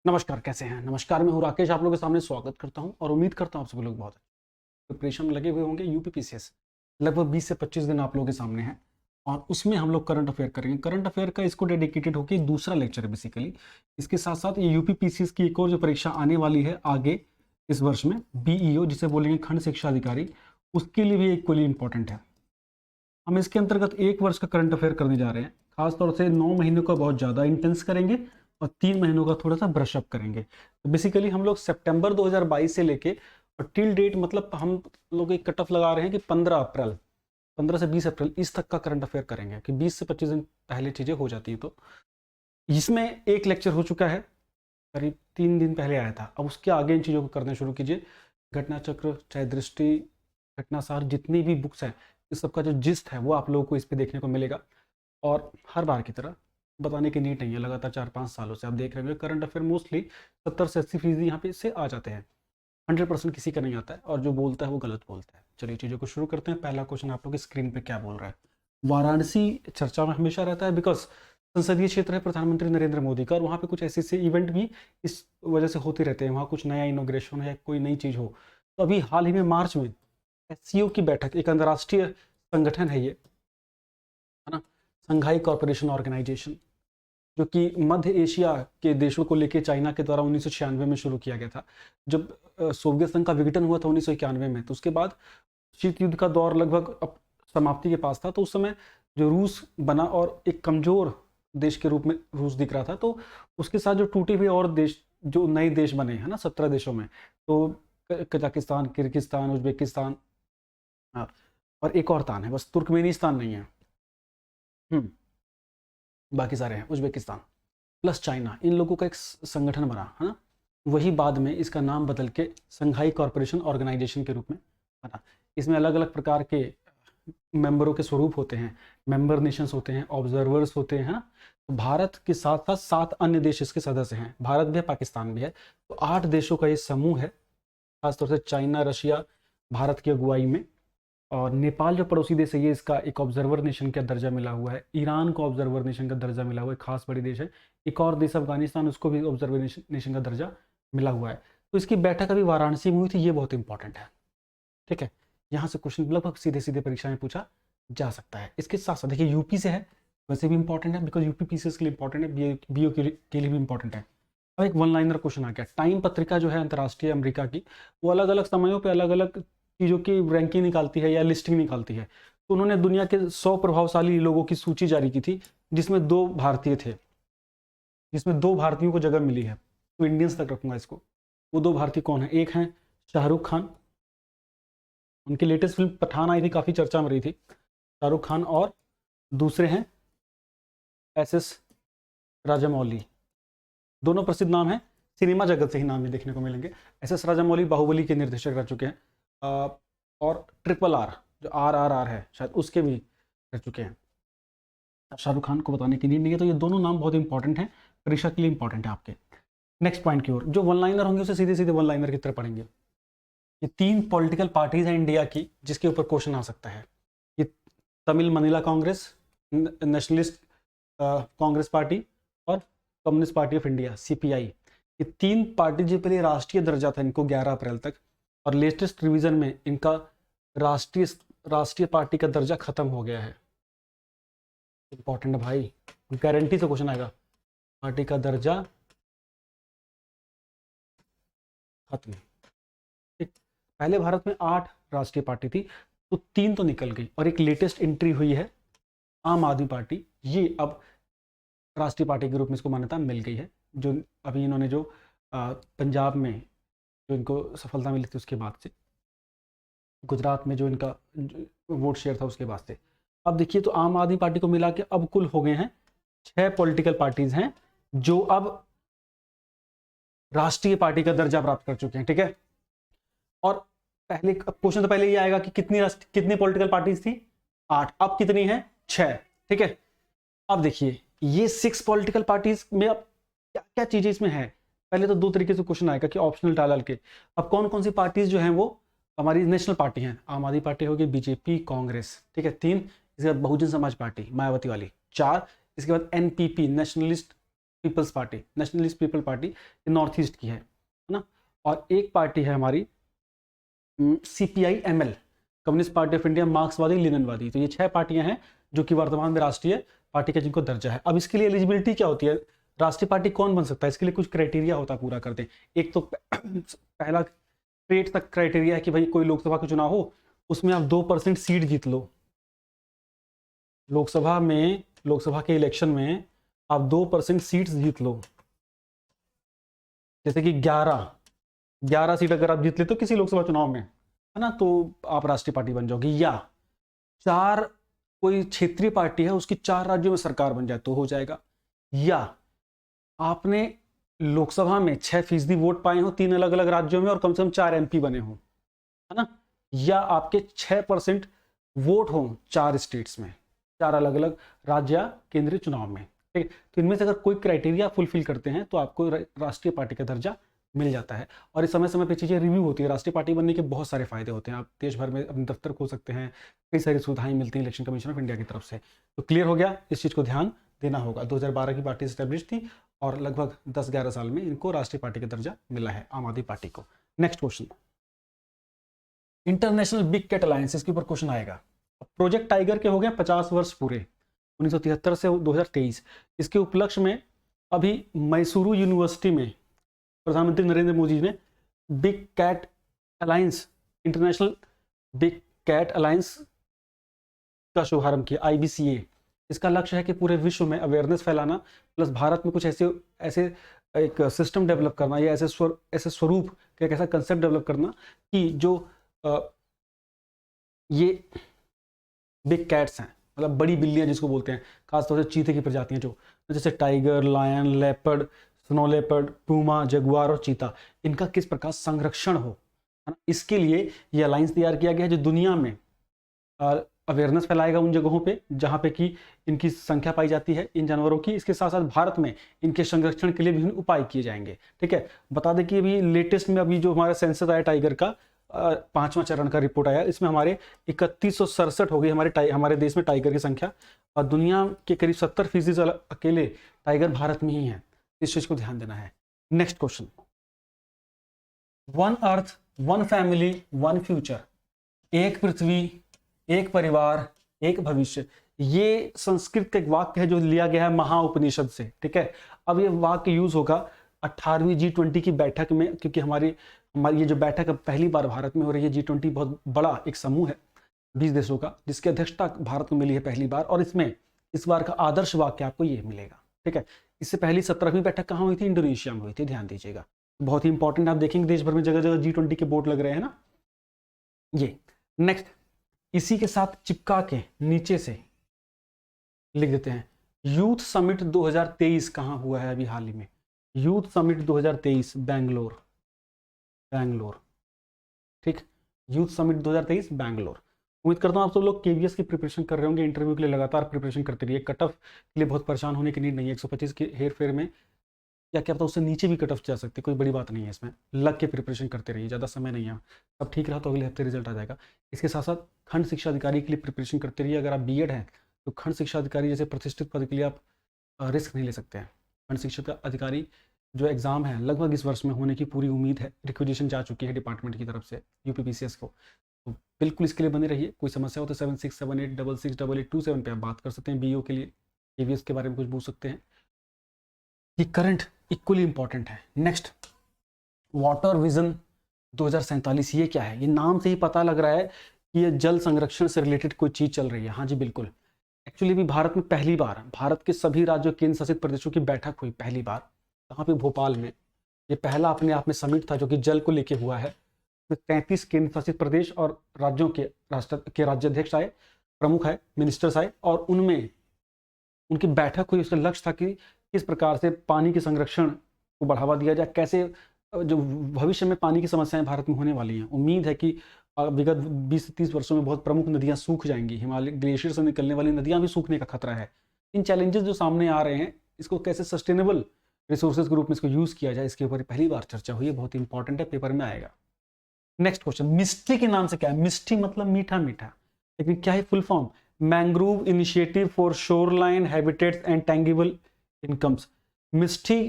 नमस्कार, कैसे हैं? नमस्कार, मैं हूँ राकेश, आप लोगों के सामने स्वागत करता हूँ और उम्मीद करता हूँ आप सभी लोग बहुत प्रिपरेशन में लगे हुए होंगे। यूपी पीसीएस लगभग 20 से 25 दिन आप लोगों के सामने है और उसमें हम लोग करंट अफेयर करेंगे। करंट अफेयर का इसको डेडिकेटेड होकर दूसरा लेक्चर है बेसिकली। इसके साथ साथ ये यूपी पीसीएस की एक और जो परीक्षा आने वाली है आगे इस वर्ष में, बीईओ जिसे बोलेंगे खंड शिक्षा अधिकारी, उसके लिए भी इक्वली इंपॉर्टेंट है। हम इसके अंतर्गत एक वर्ष का करंट अफेयर करने जा रहे हैं। खासतौर से 9 महीनों का बहुत ज़्यादा इंटेंस करेंगे और 3 महीनों का थोड़ा सा ब्रश अप करेंगे। तो बेसिकली हम लोग सितंबर 2022 से लेके और टिल डेट, मतलब हम लोग एक कट ऑफ लगा रहे हैं कि 15 से 20 अप्रैल इस तक का करंट अफेयर करेंगे कि 20 से 25 दिन पहले चीज़ें हो जाती हैं। तो इसमें एक लेक्चर हो चुका है, करीब 3 दिन पहले आया था। अब उसके आगे इन चीज़ों को करना शुरू कीजिए। घटना चक्र, चाहे दृष्टि, घटनासार, जितनी भी बुक्स हैं, इस सबका जो जिस्ट है वो आप लोगों को इस पे देखने को मिलेगा। और हर बार की तरह बताने की नीड नहीं है, लगातार 4-5 सालों से आप देख रहे होंगे करंट अफेयर मोस्टली 70 से 80% यहाँ पे से आ जाते हैं। 100% किसी का नहीं आता है और जो बोलता है वो गलत बोलता है। चलिए चीज़ों को शुरू करते हैं। पहला क्वेश्चन आप लोग की स्क्रीन पे क्या बोल रहा है? वाराणसी चर्चा में हमेशा रहता है बिकॉज संसदीय क्षेत्र है प्रधानमंत्री नरेंद्र मोदी का, और वहाँ पे कुछ ऐसे ऐसे इवेंट भी इस वजह से होते रहते हैं। वहाँ कुछ नया इनोग्रेशन है, कोई नई चीज़ हो। तो अभी हाल ही में मार्च में एससीओ की बैठक, एक अंतर्राष्ट्रीय संगठन है ये, है ना, संघाई कॉरपोरेशन ऑर्गेनाइजेशन, जो कि मध्य एशिया के देशों को लेकर चाइना के द्वारा 1996 में शुरू किया गया था। जब सोवियत संघ का विघटन हुआ था 1991 में, तो उसके बाद शीत युद्ध का दौर लगभग अब समाप्ति के पास था। तो उस समय जो रूस बना और एक कमजोर देश के रूप में रूस दिख रहा था, तो उसके साथ जो टूटे हुए और देश, जो नए देश बने हैं ना 17 देशों में, तो कजाकिस्तान, किर्गिस्तान, उज्बेकिस्तान, हाँ, और एक और तान है, बस तुर्कमेनिस्तान नहीं है। बाकी सारे हैं, उज्बेकिस्तान प्लस चाइना, इन लोगों का एक संगठन बना, है ना। वही बाद में इसका नाम बदल के संघाई कॉरपोरेशन ऑर्गेनाइजेशन के रूप में बना। इसमें अलग अलग प्रकार के मेंबरों के स्वरूप होते हैं, मेंबर नेशंस होते हैं, ऑब्जर्वर्स होते हैं, है ना। तो भारत के साथ साथ 7 अन्य देश इसके सदस्य हैं। भारत भी है, पाकिस्तान भी है। तो 8 देशों का ये समूह है, खासतौर से चाइना, रशिया, भारत की अगुवाई में। और नेपाल जो पड़ोसी देश है, ये इसका एक ऑब्जर्वर नेशन का दर्जा मिला हुआ है। ईरान को ऑब्जर्वर नेशन का दर्जा मिला हुआ है, खास बड़ी देश है। एक और देश अफगानिस्तान, उसको भी ऑब्जर्वर नेशन का दर्जा मिला हुआ है। तो इसकी बैठक अभी वाराणसी में हुई थी, ये बहुत इंपॉर्टेंट है, ठीक है। यहाँ से क्वेश्चन लगभग सीधे सीधे परीक्षा में पूछा जा सकता है। इसके साथ साथ देखिए यूपी से है, वैसे भी इंपॉर्टेंट है बिकॉज यूपी पीसीएस के लिए इंपॉर्टेंट है, बीओ के लिए भी इंपॉर्टेंट है। अब एक वन लाइनर क्वेश्चन आ गया। टाइम पत्रिका जो है अंतर्राष्ट्रीय अमेरिका की, वो अलग अलग समयों पर अलग अलग चीज़ों की रैंकिंग निकालती है या लिस्टिंग निकालती है। तो उन्होंने दुनिया के 100 प्रभावशाली लोगों की सूची जारी की थी, जिसमें 2 भारतीय थे, जिसमें 2 भारतीयों को जगह मिली है। तो इंडियंस तक रखूंगा इसको। वो 2 भारतीय कौन है? एक हैं शाहरुख खान, उनकी लेटेस्ट फिल्म पठान आई थी, काफ़ी चर्चा में रही थी, शाहरुख खान। और दूसरे हैं एस राजामौली। दोनों प्रसिद्ध नाम हैं, सिनेमा जगत से ही नाम ये देखने को मिलेंगे। एस राजामौली बाहुबली के निर्देशक रह चुके हैं, और RRR जो RRR है शायद उसके भी रह चुके हैं। शाहरुख खान को बताने की नीड नहीं है। तो ये दोनों नाम बहुत इंपॉर्टेंट हैं, परीक्षा के लिए इंपॉर्टेंट है आपके। नेक्स्ट पॉइंट की ओर, जो वन लाइनर होंगे उसे सीधे सीधे वन लाइनर की तरह पढ़ेंगे। ये 3 पॉलिटिकल पार्टीज हैं इंडिया की जिसके ऊपर क्वेश्चन आ सकता है। ये Tamil Maanila Congress, Nationalist Congress Party और Communist Party of India CPI। ये 3 पार्टी जो पहले राष्ट्रीय दर्जा था इनको 11 अप्रैल तक, और लेटेस्ट रिवीजन में इनका राष्ट्रीय पार्टी का दर्जा खत्म हो गया है। इंपॉर्टेंट है भाई, गारंटी से क्वेश्चन आएगा। पार्टी का दर्जा खत्म, ठीक। पहले भारत में 8 राष्ट्रीय पार्टी थी, तो 3 तो निकल गई, और एक लेटेस्ट एंट्री हुई है आम आदमी पार्टी। ये अब राष्ट्रीय पार्टी के रूप में इसको मान्यता मिल गई है, जो अभी इन्होंने जो पंजाब में जो इनको सफलता मिली थी उसके बाद से, गुजरात में जो इनका वोट शेयर था उसके बाद से। अब देखिए, तो आम आदमी पार्टी को मिला के अब कुल हो गए हैं 6 पॉलिटिकल पार्टीज हैं जो अब राष्ट्रीय पार्टी का दर्जा प्राप्त कर चुके हैं, ठीक है। और पहले क्वेश्चन तो पहले ये आएगा कि कितनी पॉलिटिकल पार्टीज थी? 8। अब कितनी है? 6, ठीक है। अब देखिए ये 6 पॉलिटिकल पार्टीज में अब क्या क्या चीजें इसमें है। पहले तो 2 तरीके से क्वेश्चन आएगा कि ऑप्शनल डाल के, अब कौन कौन सी पार्टीज जो हैं वो हमारी नेशनल पार्टी हैं। आम आदमी पार्टी होगी, बीजेपी, कांग्रेस, ठीक है, 3। इसके बाद बहुजन समाज पार्टी मायावती वाली, 4। इसके बाद NPP नेशनलिस्ट पीपल्स पार्टी, नेशनलिस्ट पीपल पार्टी, ये नॉर्थ ईस्ट की है ना। और एक पार्टी है हमारी CPI-ML, communist Party of India, मार्क्सवादी लेनिनवादी। तो ये 6 पार्टियां हैं जो कि वर्तमान में राष्ट्रीय पार्टी का जिनको दर्जा है। अब इसके लिए एलिजिबिलिटी क्या होती है, राष्ट्रीय पार्टी कौन बन सकता है, इसके लिए कुछ क्राइटेरिया होता है, पूरा कर दें। एक तो पहला स्टेट तक क्राइटेरिया है कि भाई कोई लोकसभा का चुनाव हो, उसमें आप 2% सीट जीत लो। लोकसभा के इलेक्शन में आप 2% सीट जीत लो। जैसे कि 11 सीट अगर आप जीत लेते हो किसी लोकसभा चुनाव में, है ना, तो आप राष्ट्रीय पार्टी बन जाओगे। या 4 कोई क्षेत्रीय पार्टी है, उसकी 4 राज्यों में सरकार बन जाए तो हो जाएगा। या आपने लोकसभा में 6% वोट पाए हो 3 अलग अलग राज्यों में और कम से कम 4 MP बने हो, है ना। या आपके 6% वोट हो 4 स्टेट्स में, 4 अलग अलग राज्य या केंद्रीय चुनाव में, ठीक है। तो इनमें से अगर कोई क्राइटेरिया फुलफिल करते हैं तो आपको राष्ट्रीय पार्टी का दर्जा मिल जाता है। और इस समय समय पे चीज़ें रिव्यू होती है। राष्ट्रीय पार्टी बनने के बहुत सारे फायदे होते हैं, आप देश भर में अपने दफ्तर खोल सकते हैं, कई सारी सुविधाएं मिलती हैं इलेक्शन कमीशन ऑफ इंडिया की तरफ से। तो क्लियर हो गया, इस चीज़ को ध्यान देना होगा। 2012 की पार्टी स्टैब्लिश थी और लगभग 10-11 साल में इनको राष्ट्रीय पार्टी का दर्जा मिला है, आम आदमी पार्टी को। Next question, International Big Cat Alliance, इसके ऊपर क्वेश्चन आएगा। प्रोजेक्ट टाइगर के हो गए 50 वर्ष पूरे, 1973 से 2023। इसके उपलक्ष्य में अभी मैसूरू यूनिवर्सिटी में प्रधानमंत्री नरेंद्र मोदी ने Big Cat Alliance, International Big Cat Alliance का शुभारंभ किया, IBCA। इसका लक्ष्य है कि पूरे विश्व में अवेयरनेस फैलाना, प्लस भारत में कुछ ऐसे एक सिस्टम डेवलप करना या ऐसे स्वरूप का एक ऐसा कंसेप्ट डेवलप करना कि जो ये बिग कैट्स हैं, मतलब बड़ी बिल्लियां जिसको बोलते हैं, खासतौर से चीते की प्रजातियां, जो जैसे tiger, lion, leopard, snow leopard, puma, jaguar और चीता, इनका किस प्रकार संरक्षण हो, है ना। इसके लिए ये अलायंस तैयार किया गया है जो दुनिया में अवेयरनेस फैलाएगा उन जगहों पे जहाँ पे कि इनकी संख्या पाई जाती है इन जानवरों की। इसके साथ साथ भारत में इनके संरक्षण के लिए विभिन्न उपाय किए जाएंगे, ठीक है। बता दें कि अभी लेटेस्ट में अभी जो हमारा सेंसस आया टाइगर का 5वां चरण का रिपोर्ट आया, इसमें हमारे 3167 हो गई हमारे देश में टाइगर की संख्या, और दुनिया के करीब 70% अकेले टाइगर भारत में ही है। इस चीज को ध्यान देना है। नेक्स्ट क्वेश्चन, 1 अर्थ 1 फैमिली 1 फ्यूचर, एक पृथ्वी, एक परिवार, एक भविष्य। ये संस्कृत का एक वाक्य है जो लिया गया है महाउपनिषद से, ठीक है। अब ये वाक्य यूज होगा 18वीं G20 की बैठक में, क्योंकि हमारी ये जो बैठक अब पहली बार भारत में हो रही है। G20 बहुत बड़ा एक समूह है 20 देशों का, जिसकी अध्यक्षता भारत को मिली है पहली बार, और इसमें इस बार का आदर्श वाक्य आपको ये मिलेगा, ठीक है। इससे पहली 17वीं बैठक कहाँ हुई थी, इंडोनेशिया में हुई थी, ध्यान दीजिएगा। बहुत ही इंपॉर्टेंट, आप देखेंगे देश भर में जगह जगह G20 के बोर्ड लग रहे हैं ना। ये नेक्स्ट, इसी के साथ चिपका के नीचे से लिख देते हैं, यूथ समिट 2023 कहाँ हुआ है अभी हाल ही में। यूथ समिट 2023 बैंगलोर, ठीक। Youth summit 2023 Bangalore. उम्मीद करता हूँ आप सब लोग KVS की प्रिपरेशन कर रहे होंगे, इंटरव्यू के लिए लगातार प्रिपरेशन करते रहिए। कट ऑफ के लिए बहुत परेशान होने की नीड नहीं है। 125 के हेर फेर में या क्या पता उससे नीचे भी कट ऑफ जा सकती है, कोई बड़ी बात नहीं है इसमें। लग के प्रिपरेशन करते रहिए, ज़्यादा समय नहीं है। अब ठीक रहा तो अगले हफ्ते रिजल्ट आ जाएगा। इसके साथ साथ खंड शिक्षा अधिकारी के लिए प्रिपरेशन करते रहिए। अगर आप B.Ed हैं तो खंड शिक्षा अधिकारी जैसे प्रतिष्ठित पद के लिए आप रिस्क नहीं ले सकते हैं। खंड शिक्षा अधिकारी जो एग्ज़ाम है लगभग इस वर्ष में होने की पूरी उम्मीद है। रिक्वेजिशन जा चुकी है डिपार्टमेंट की तरफ से UPPCS को, तो बिल्कुल इसके लिए बने रहिए। कोई समस्या हो तो 7678668827 पे आप बात कर सकते हैं। BO के लिए KVS के बारे में कुछ पूछ सकते हैं। ये करंट इक्वली इंपॉर्टेंट है। नेक्स्ट, वाटर विजन 2047, ये क्या है? ये नाम से ही पता लग रहा है कि ये जल संरक्षण से रिलेटेड कोई चीज़ चल रही है। हाँ जी बिल्कुल, एक्चुअली भी भारत में पहली बार भारत के सभी राज्यों केंद्र शासित प्रदेशों की बैठक हुई पहली बार, कहाँ पे, भोपाल में। ये पहला अपने आप में समिट था जो कि जल को लेके हुआ है। 33 केंद्र शासित प्रदेश और राज्यों के राज्याध्यक्ष आए, प्रमुख आए, मिनिस्टर्स आए, और उनमें उनकी बैठक हुई। उसका लक्ष्य था कि किस प्रकार से पानी के संरक्षण को बढ़ावा दिया जाए, कैसे जो भविष्य में पानी की समस्याएं भारत में होने वाली हैं। उम्मीद है कि विगत 20 से 30 वर्षों में बहुत प्रमुख नदियां सूख जाएंगी, हिमालय ग्लेशियर से निकलने वाली नदियां भी सूखने का खतरा है। इन चैलेंजेस जो सामने आ रहे हैं, इसको कैसे सस्टेनेबल रिसोर्सेज के रूप में इसको यूज़ किया जाए, इसके ऊपर पहली बार चर्चा हुई है। बहुत इंपॉर्टेंट है, पेपर में आएगा। नेक्स्ट क्वेश्चन, मिस्टी के नाम से क्या है? मिस्टी मतलब मीठा मीठा, लेकिन क्या है full form? Mangrove initiative for shoreline habitats and tangible incomes. Mishti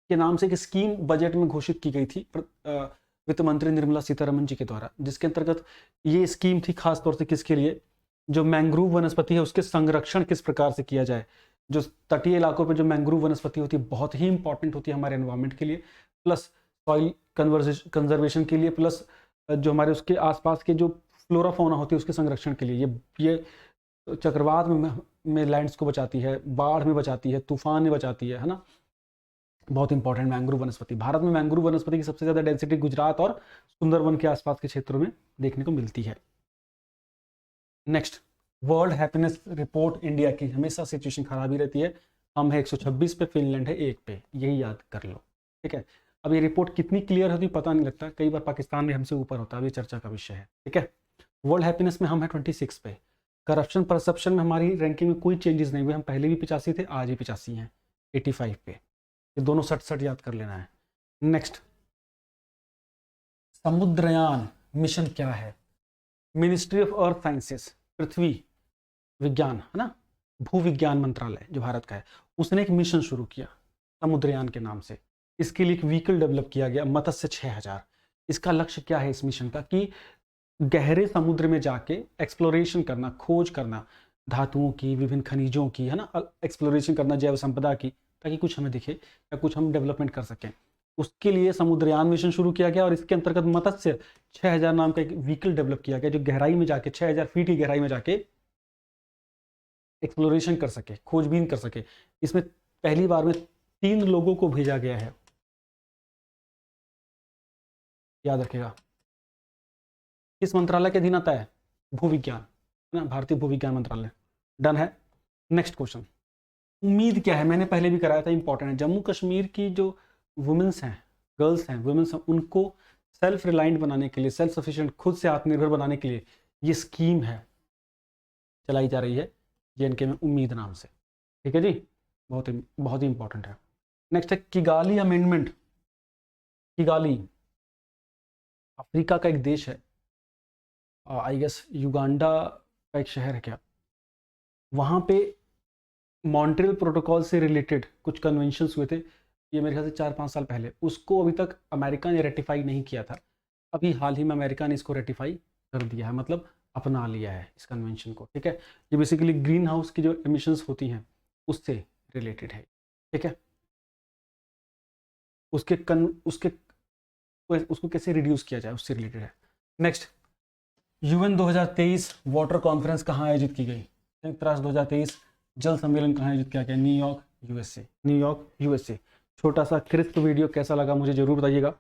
के नाम से एक स्कीम बजट में घोषित की गई थी वित्त मंत्री निर्मला सीतारमण जी के द्वारा, जिसके अंतर्गत ये स्कीम थी खास तौर से किसके लिए, जो मैंग्रोव वनस्पति है उसके संरक्षण किस प्रकार से किया जाए। जो तटीय इलाकों पे जो मैंग्रोव वनस्पति होती है बहुत ही इंपॉर्टेंट होती है हमारे एनवायरनमेंट के लिए, प्लस सॉइल कंजर्वेशन के लिए, प्लस जो हमारे उसके आसपास के जो फ्लोरा फौना होती है उसके संरक्षण के लिए। ये चक्रवात में लैंड्स को बचाती है, बाढ़ में बचाती है, तूफान में बचाती है ना। बहुत इंपॉर्टेंट मैंग्रोव वनस्पति। भारत में मैंग्रोव वनस्पति की सबसे ज़्यादा डेंसिटी गुजरात और सुंदरवन के आसपास के क्षेत्रों में देखने को मिलती है। Next, world happiness report India की हमेशा सिचुएशन खराब ही रहती है। हम है 126 पे, फिनलैंड है 1 पे, यही याद कर लो, ठीक है। अब ये रिपोर्ट कितनी क्लियर होती पता नहीं लगता, कई बार पाकिस्तान भी हमसे ऊपर होता है, ये चर्चा का विषय है, ठीक है। वर्ल्ड हैप्पीनेस में हम है 26 पे। करप्शन परसेप्शन में हमारी रैंकिंग में कोई चेंजेस नहीं हुए, हम पहले भी 85 थे, आज भी 85 हैं, 85 पे। ये दोनों 60 याद कर लेना है। नेक्स्ट, समुद्रयान मिशन क्या है। मिनिस्ट्री ऑफ अर्थ साइंसेस, पृथ्वी विज्ञान है ना, भू विज्ञान मंत्रालय जो भारत का है, उसने एक मिशन शुरू किया समुद्रयान के नाम से। इसके लिए एक व्हीकल डेवलप किया गया मत्स्य 6000। इसका लक्ष्य क्या है इस मिशन का कि गहरे समुद्र में जाके एक्सप्लोरेशन करना, खोज करना धातुओं की, विभिन्न खनिजों की, है ना, एक्सप्लोरेशन करना जैव संपदा की, ताकि कुछ हमें दिखे या कुछ हम डेवलपमेंट कर सकें। उसके लिए समुद्रयान मिशन शुरू किया गया और इसके अंतर्गत मत्स्य 6000 नाम का एक व्हीकल डेवलप किया गया जो गहराई में जाके 6000 फीट की गहराई में जाके एक्सप्लोरेशन कर सके, खोजबीन कर सके। इसमें पहली बार में 3 लोगों को भेजा गया है, याद रखेगा। किस मंत्रालय के अधीन आता है, भू विज्ञान, है ना, भारतीय भू विज्ञान मंत्रालय। डन है। नेक्स्ट क्वेश्चन, उम्मीद क्या है, मैंने पहले भी कराया था, इंपॉर्टेंट है। जम्मू कश्मीर की जो वुमेन्स हैं, गर्ल्स हैं, वुमेन्स हैं, उनको सेल्फ रिलायंट बनाने के लिए, सेल्फ सफिशिएंट, खुद से आत्मनिर्भर बनाने के लिए ये स्कीम है चलाई जा रही है JNK में, उम्मीद नाम से, ठीक है जी। बहुत ही इंपॉर्टेंट है। नेक्स्ट है किगाली अमेंडमेंट। किगाली अफ्रीका का एक देश है, आई गेस युगांडा का एक शहर है क्या, वहाँ पे मॉन्ट्रियल प्रोटोकॉल से रिलेटेड कुछ कन्वेंशंस हुए थे, ये मेरे ख्याल से 4-5 साल पहले। उसको अभी तक अमेरिका ने रेटिफाई नहीं किया था, अभी हाल ही में अमेरिका ने इसको रेटिफाई कर दिया है, मतलब अपना लिया है इस कन्वेंशन को, ठीक है। ये बेसिकली ग्रीन हाउस की जो एमिशंस होती हैं उससे रिलेटेड है, ठीक है। उसको कैसे रिड्यूस किया जाए उससे रिलेटेड है। नेक्स्ट, UN 2023 वाटर कॉन्फ्रेंस कहाँ आयोजित की गई। संयुक्त राष्ट्र 2023 जल सम्मेलन कहाँ आयोजित किया गया, न्यूयॉर्क USA। छोटा सा क्रिस्प वीडियो कैसा लगा मुझे जरूर बताइएगा।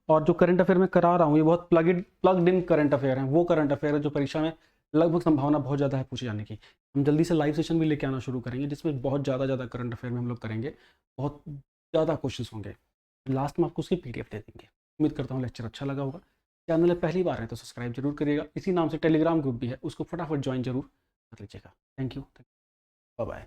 और जो करंट अफेयर मैं करा रहा हूँ ये बहुत प्लग्ड इन करंट अफेयर हैं, वो करंट अफेयर है जो परीक्षा में लगभग संभावना बहुत ज़्यादा है पूछे जाने की। हम जल्दी से लाइव सेशन भी लेके आना शुरू करेंगे जिसमें बहुत ज़्यादा करंट अफेयर में हम लोग करेंगे, बहुत ज़्यादा क्वेश्चन होंगे। लास्ट में आपको उसकी PDF दे देंगे। उम्मीद करता हूँ लेक्चर अच्छा लगा होगा। चैनल में पहली बार है तो सब्सक्राइब जरूर करिएगा। इसी नाम से टेलीग्राम ग्रुप भी है, उसको फटाफट ज्वाइन जरूर कर लीजिएगा। Thank you, bye bye.